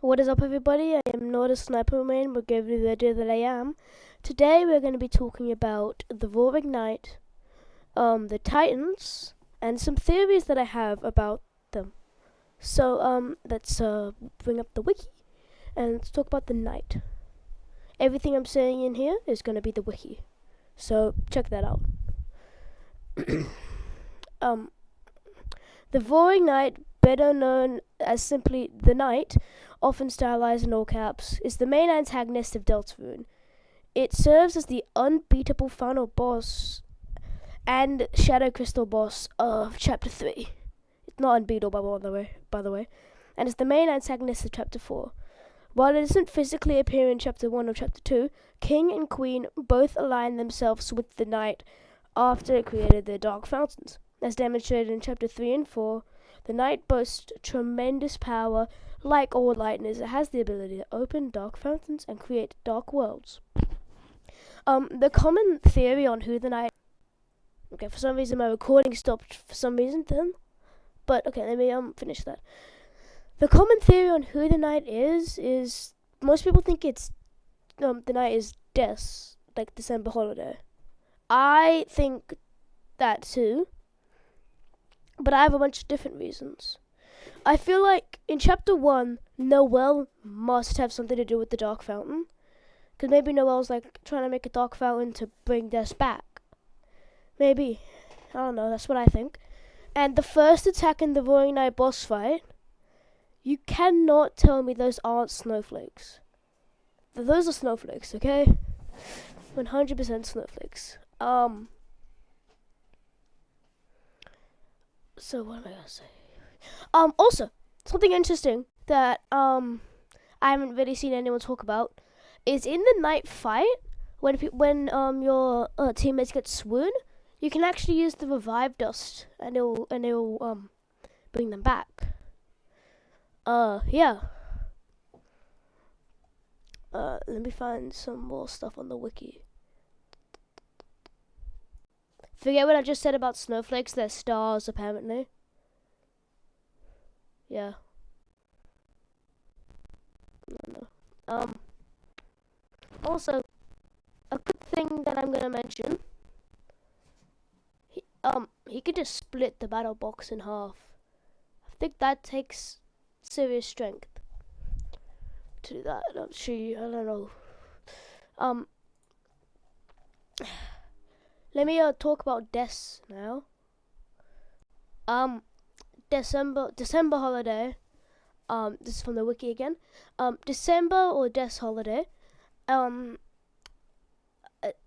What is up, everybody? I am not a sniper man, but give you the idea that I am. Today, we're going to be talking about the Roaring Knight, the Titans, and some theories that I have about them. So, let's bring up the wiki and let's talk about the Knight. Everything I'm saying in here is going to be the wiki, so check that out. um, the Roaring Knight, better known as simply the Knight, often stylized in all caps, is the main antagonist of Deltarune. It serves as the unbeatable final boss and Shadow Crystal boss of Chapter 3. It's not unbeatable, by the way, and is the main antagonist of Chapter 4. While it doesn't physically appear in Chapter 1 or Chapter 2, King and Queen both align themselves with the Knight after it created their Dark Fountains. As demonstrated in Chapter 3 and 4, the Knight boasts tremendous power. Like all lightners, it has the ability to open dark fountains and create dark worlds. The common theory on who the Knight... Okay, for some reason my recording stopped for some reason then. But, okay, let me finish that. The common theory on who the Knight is most people think it's... the Knight is Des, like December Holiday. I think that too. But I have a bunch of different reasons. I feel like in Chapter 1, Noelle must have something to do with the Dark Fountain. Because maybe Noelle's like trying to make a Dark Fountain to bring Des back. Maybe. I don't know, that's what I think. And the first attack in the Roaring Knight boss fight, you cannot tell me those aren't snowflakes. Those are snowflakes, okay? 100% snowflakes. So what am I gonna say? Also, something interesting that I haven't really seen anyone talk about is in the Knight fight when your teammates get swoon, you can actually use the revive dust and it'll bring them back. Yeah. Let me find some more stuff on the wiki. Forget what I just said about snowflakes. They're stars, apparently. Yeah. No. Also, a good thing that I'm gonna mention. He could just split the battle box in half. I think that takes serious strength to do that. I don't know. Let me talk about Des now. December Holiday. This is from the wiki again. December or Des Holiday.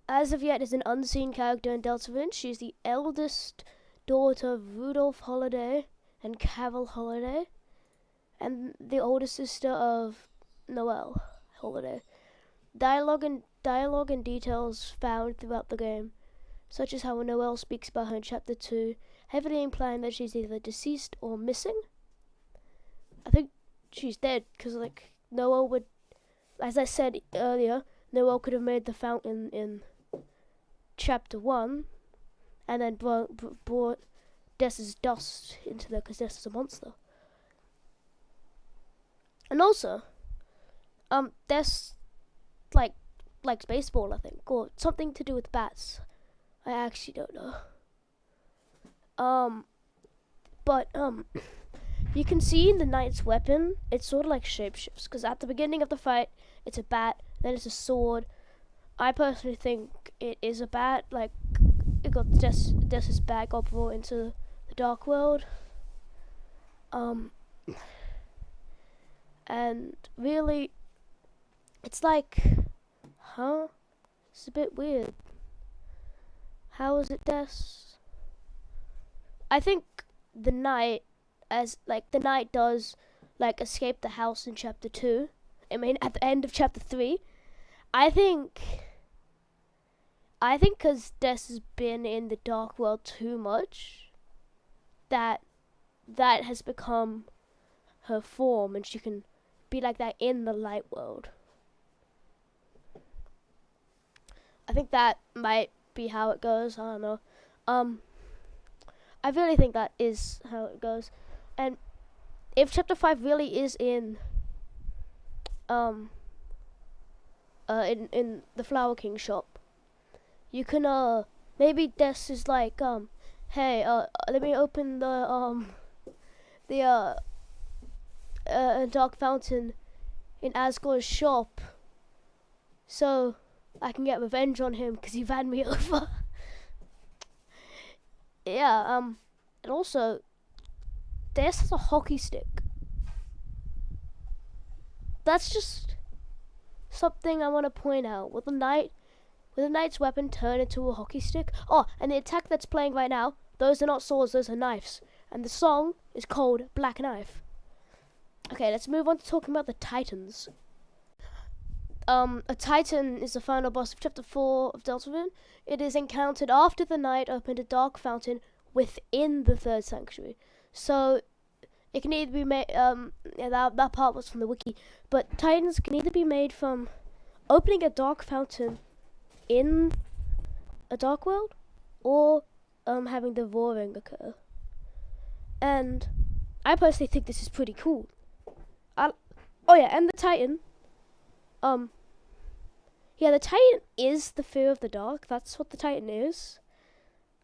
As of yet, is an unseen character in Deltarune. She's the eldest daughter of Rudolph Holiday and Carol Holiday, and the older sister of Noelle Holiday. Dialogue and details found throughout the game, such as how Noelle speaks about her in Chapter 2, heavily implying that she's either deceased or missing. I think she's dead, because like Noelle would, as I said earlier, Noelle could have made the fountain in Chapter 1 and then brought Des's dust into there because Des is a monster. And also, Des likes baseball, I think, or something to do with bats. I actually don't know. But you can see in the Knight's weapon, it's sort of like shapeshifts, because at the beginning of the fight, it's a bat, then it's a sword. I personally think it is a bat, like, it got Des's bat got brought into the Dark World. And really, it's like, huh? It's a bit weird. How is it Des? I think the Knight, the Knight does, like, escape the house in Chapter 2. I mean, at the end of Chapter 3. I think because Des has been in the Dark World too much, that has become her form, and she can be like that in the Light World. I think that might be how it goes. I don't know. I really think that is how it goes. And if Chapter 5 really is in in the Flower King shop. You can maybe this is like hey, let me open the Dark Fountain in Asgore's shop, so I can get revenge on him because he ran me over. Yeah, and also, this has a hockey stick. That's just something I want to point out. Will the knight's weapon turn into a hockey stick? Oh, and the attack that's playing right now, those are not swords, those are knives. And the song is called Black Knife. Okay, let's move on to talking about the Titans. A Titan is the final boss of Chapter 4 of Deltarune. It is encountered after the knight opened a dark fountain within the third sanctuary. So, it can either be made, yeah, that part was from the wiki, but Titans can either be made from opening a dark fountain in a dark world, or having the roaring occur. And I personally think this is pretty cool. Oh yeah, and the Titan, yeah, the Titan is the fear of the dark. That's what the Titan is.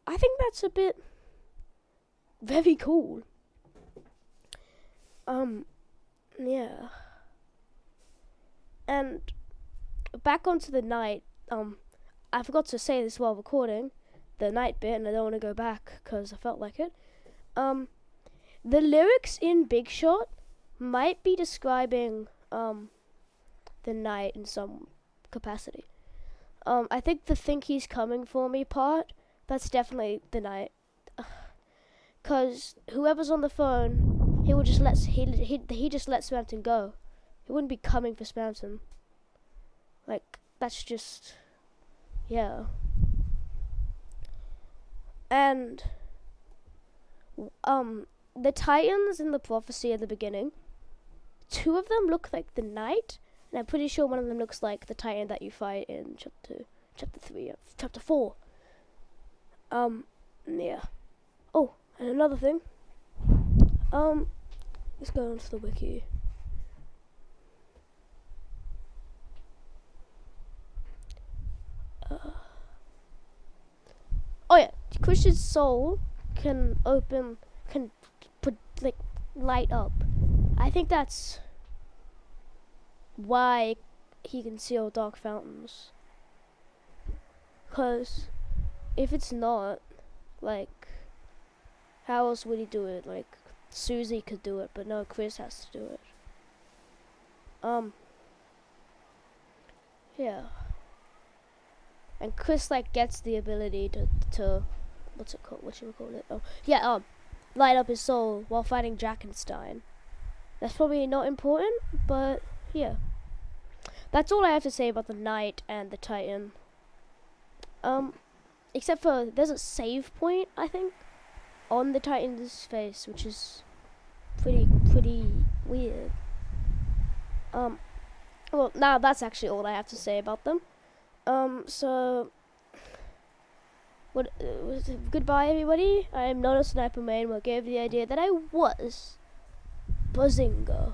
I think that's a bit very cool. Yeah. And back onto the night, I forgot to say this while recording, the night bit, and I don't want to go back because I felt like it. The lyrics in Big Shot might be describing, the night in some capacity. I think the "think he's coming for me" part, that's definitely the night. Cause whoever's on the phone, he just lets Spamton go. He wouldn't be coming for Spamton. Like, that's just, yeah. And the Titans in the prophecy at the beginning, 2 of them look like the knight, and I'm pretty sure one of them looks like the Titan that you fight in chapter 3 of Chapter 4. Yeah. Oh, and another thing. Let's go onto the wiki. Oh yeah, Chris's soul can light up. I think that's why he can seal dark fountains. Cause if it's not, like, how else would he do it? Like, Susie could do it, but no, Chris has to do it. Yeah. And Chris, like, gets the ability to what's it called? What should we call it? Oh, yeah, light up his soul while fighting Drakenstein. That's probably not important, but yeah. That's all I have to say about the Knight and the Titan. Except for there's a save point, I think, on the Titan's face, which is pretty weird. Well, now that's actually all I have to say about them. So, goodbye everybody. I am not a sniper main, what gave the idea that I was Bazinga.